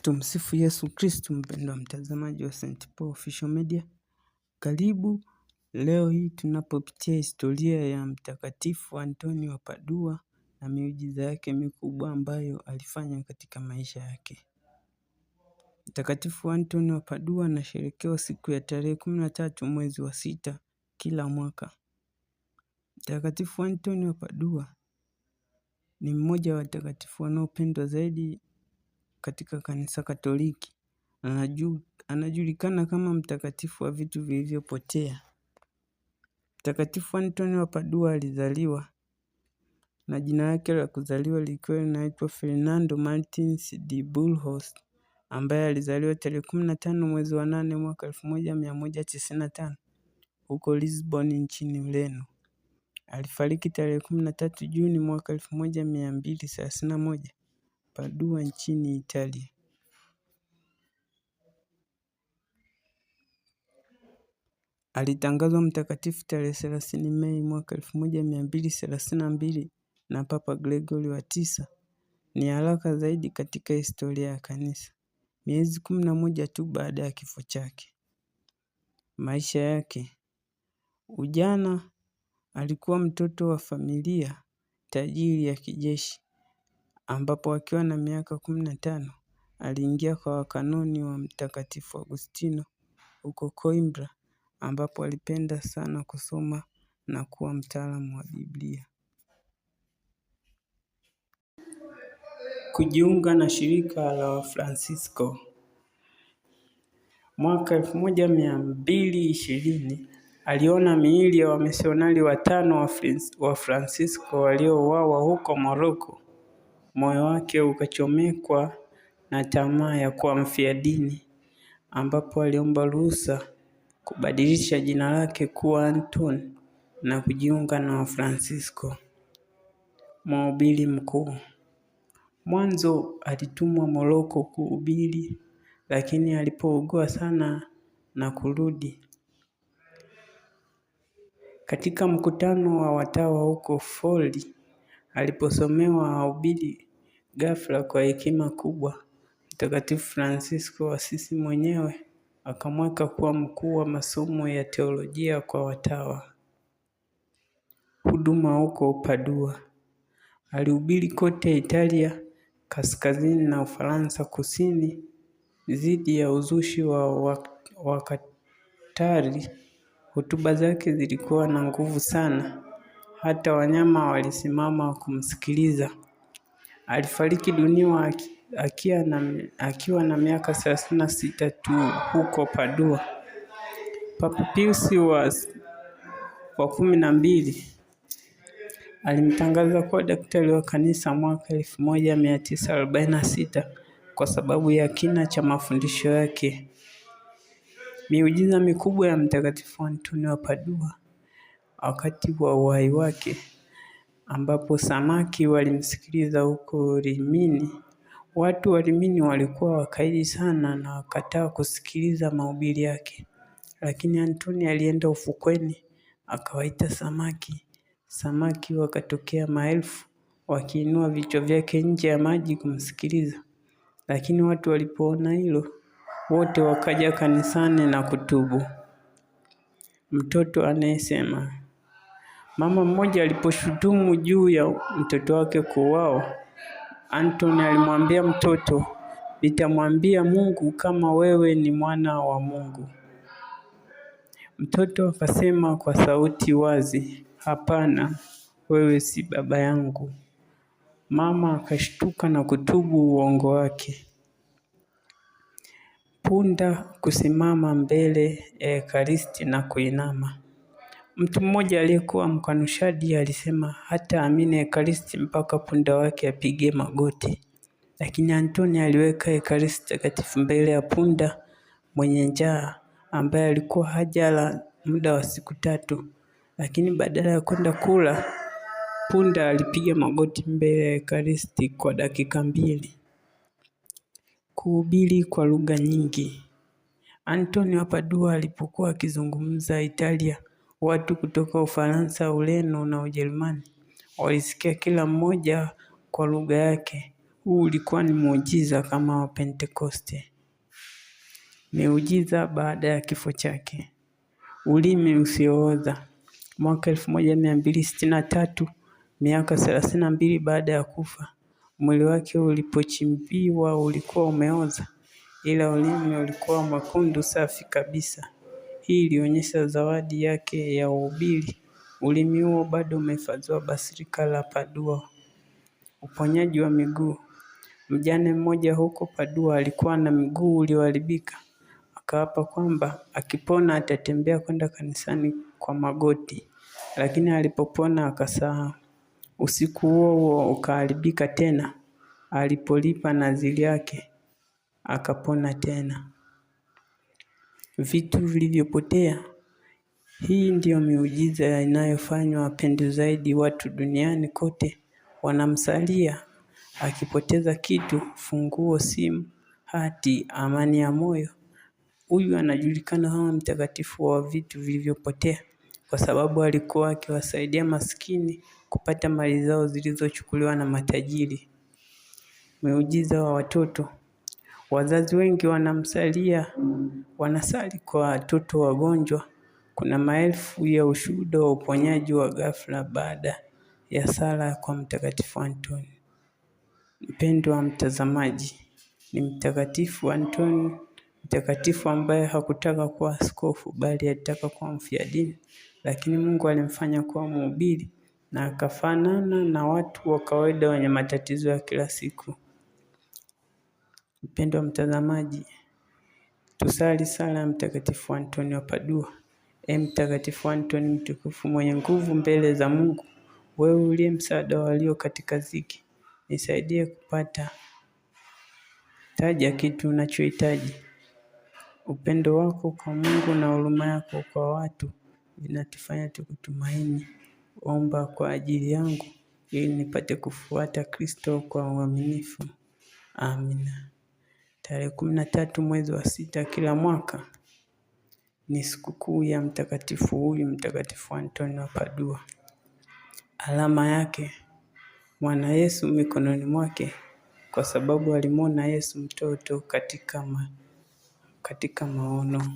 Tumsifu Yesu Kristu. Mpendwa mtazamaji wa St. Paul Official Media, karibu. Leo hii tunapopitia historia ya Mtakatifu Antonio wa Padua na miujiza yake mikubwa ambayo alifanya katika maisha yake. Mtakatifu Antonio wa Padua anasherekewa siku ya tarehe 13 mwezi wa 6 kila mwaka. Mtakatifu Antonio wa Padua ni mmoja wa watakatifu wanaopendwa zaidi katika kanisa Katoliki. Anajulikana kama mtakatifu wa vitu vilivyopotea. Mtakatifu Antonio wa Padua alizaliwa na jina lake la kuzaliwa likiwa linaitwa Fernando Martins de Burgos, ambaye alizaliwa tarehe 15 mwezi wa 8 mwaka 1195 huko Lisbon nchini Ureno. Alifariki tarehe 13 Juni mwaka 1231 Padua nchini Italia. Alitangazwa mtakatifu tarehe 30 Mei mwaka 1232 na Papa Gregory wa 9. Ni haraka zaidi katika historia ya kanisa, miezi 11 tu baada ya kifo chake. Maisha yake. Ujana, alikuwa mtoto wa familia tajiri ya kijeshi, ambapo akiwa na miaka 15 aliingia kwa wakanoni wa Mtakatifu Agustino huko Coimbra, ambapo alipenda sana kusoma na kuwa mtaalamu wa Biblia. Kujiunga na shirika la Wafransisko. Mwaka 1220 aliona miili ya wamisionari 5 wa Fransisko waliouawa huko Moroko. Moyo wake ukachomekwa na tamaa ya kuwa mfiadini, ambapo aliomba ruhusa kubadilisha jina lake kuwa Anton na kujiunga na Wafransisko. Mhubiri mkuu. Mwanzo alitumwa Moroko kuhubiri, lakini alipougua sana na kurudi. Katika mkutano wa watawa huko Foli, aliposomewa wahubiri, ghafla kwa hekima kubwa, Mtakatifu Fransisko wa Asisi mwenyewe akamweka kuwa mkuu wa masomo ya teolojia kwa watawa. Huduma huko Padua. Alihubiri kote Italia kaskazini na Ufaransa kusini dhidi ya uzushi wa Wakatari. Hotuba zake zilikuwa na nguvu sana, hata wanyama walisimama kumsikiliza. Alifariki dunia akiwa na miaka 36 tu huko Padua. Papa Pius wa 12 alimtangaza kuwa daktari wa kanisa mwaka 1946 kwa sababu ya kina cha mafundisho yake. Miujiza mikubwa ya Mtakatifu Antonio wa Padua wakati wa uhai wake, ambapo samaki walimsikiliza huko Rimini. Watu wa Rimini walikuwa wakaidi sana na wakataa kusikiliza mahubiri yake, lakini Antonio alienda ufukweni akawaita samaki. Samaki wakatokea maelfu wakiinua vichwa vyake nje ya maji kumsikiliza, lakini watu walipoona hilo wote wakaja kanisani na kutubu. Mtoto anayesema. Mama mmoja aliposhutumu juu ya mtoto wake kuuawa, Antonio alimwambia mtoto, nitamwambia Mungu kama wewe ni mwana wa Mungu. Mtoto akasema kwa sauti wazi, hapana, wewe si baba yangu. Mama akashtuka na kutubu uongo wake. Punda kusimama mbele ya Ekaristi na kuinama. Mtu mmoja aliyekuwa mkanushaji alisema hata amini Ekaristi mpaka punda wake apige magoti. Lakini Antonio aliweka Ekaristi takatifu mbele ya punda mwenye njaa ambaye alikuwa hajala muda wa siku 3. Lakini badala ya kwenda kula, punda alipiga magoti mbele ya Ekaristi kwa dakika 2. Kuhubiri kwa lugha nyingi. Antonio wa Padua alipokuwa akizungumza Italia, watu kutoka Ufaransa, Ureno na Ujerumani walisikia kila mmoja kwa lugha yake. Huu ulikuwa ni muujiza kama wa Pentekoste. Miujiza baada ya kifo chake. Ulimi usiooza. Mwaka 1263, miaka 32 baada ya kufa, mwili wake ulipochimbiwa ulikuwa umeoza, ila ulimi ulikuwa mwekundu safi kabisa. Hii ilionyesha zawadi yake ya uhubiri. Ulimi huo bado umehifadhiwa Basilika la Padua. Uponyaji wa miguu. Mjane mmoja huko Padua alikuwa na mguu ulioharibika. Akaapa kwamba akipona atatembea kwenda kanisani kwa magoti, lakini alipopona akasahau. Usiku huo huo ukaharibika tena. Alipolipa nadhiri yake akapona tena. Vitu vilivyopotea. Hii ndiyo miujiza inayofanywa wapendwa zaidi. Watu duniani kote wanamsalia. Akipoteza kitu, funguo, simu, hati, amani ya moyo, huyu anajulikana kama mtakatifu wa vitu vilivyopotea, kwa sababu alikuwa akiwasaidia maskini kupata mali zao zilizochukuliwa na matajiri. Miujiza wa watoto. Wazazi wengi wanamsalia, wanasali kwa watoto wagonjwa. Kuna maelfu ya ushuhuda wa uponyaji wa ghafla baada ya sala kwa Mtakatifu Antoni. Mpendwa wa mtazamaji, ni Mtakatifu Antoni, mtakatifu ambaye hakutaka kuwa askofu bali alitaka kuwa mfiadini, lakini Mungu alimfanya kuwa mhubiri na akafanana na watu wa kawaida wenye matatizo ya kila siku. Mpendwa mtazamaji, tusali sala ya Mtakatifu Antoni wa Padua. Mtakatifu Antoni mtukufu mwenye nguvu mbele za Mungu, wewe uliye msaada wa walio katika dhiki, nisaidie kupata. Taja kitu unachohitaji. Upendo wako kwa Mungu na huruma yako kwa watu vinatufanya tukutumaini. Omba kwa ajili yangu ili nipate kufuata Kristo kwa uaminifu. Amina. Tarehe 13 mwezi wa 6 kila mwaka ni sikukuu ya mtakatifu huyu, Mtakatifu Antoni wa Padua. Alama yake, mwana Yesu mikononi mwake, kwa sababu alimwona Yesu mtoto katika maono.